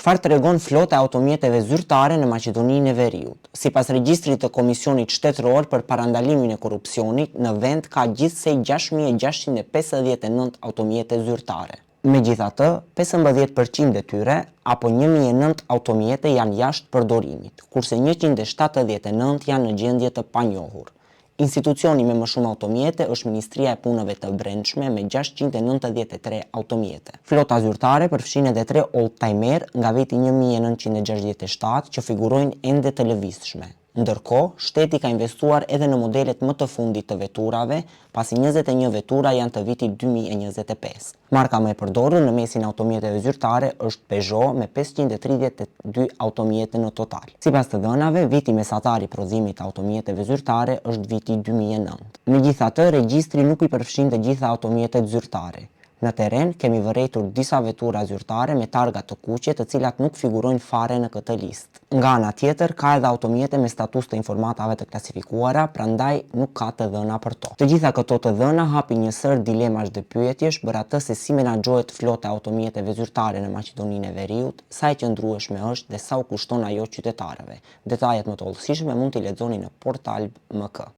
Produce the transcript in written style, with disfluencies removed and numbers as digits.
Çfarë tregon flota e automjeteve zyrtare në Maqedoninë e Veriut? Sipas regjistrit të Komisionit Shtetëror për Parandalimin e Korrupsionit, në vend ka gjithsej 6.659 automjete zyrtare. Megjithatë, 15% e tyre, apo 1.009 automjete janë jashtë përdorimit, kurse 179 janë në gjendje të panjohur. Institucioni me më shumë automjete është Ministria e Punëve të Brendshme me 693 automjete. Flota zyrtare përfshin edhe 3 oldtimer nga viti 1967 që figurojnë ende të lëvizshme. Ndërkohë, shteti ka investuar edhe në modelet më të fundit të veturave, pasi 21 vetura janë të vitit 2025. Marka më e përdorur në mesin e automjeteve zyrtare është Peugeot me 532 automjete në total. Sipas të dhënave, viti mesatar i prodhimit të automjeteve zyrtare është viti 2009. Megjithatë, regjistri nuk i përfshin të gjitha automjetet zyrtare. Në teren kemi vërejtur disa vetura zyrtare me targa të kuqe të cilat nuk figurojnë fare në këtë listë. Nga ana tjetër, ka edhe automjete me status të informatave të klasifikuara, prandaj nuk ka të dhëna për to. Të gjitha këto të dhëna hapin një sër dilemash dhe pyetjesh për atë se si menaxhohet flota e automjeteve zyrtare në Maqedoninë e Veriut, sa e qëndrueshme është dhe sa u kushton ajo qytetarëve. Detajet më të hollësishme mund t'i lexoni në Portal MK.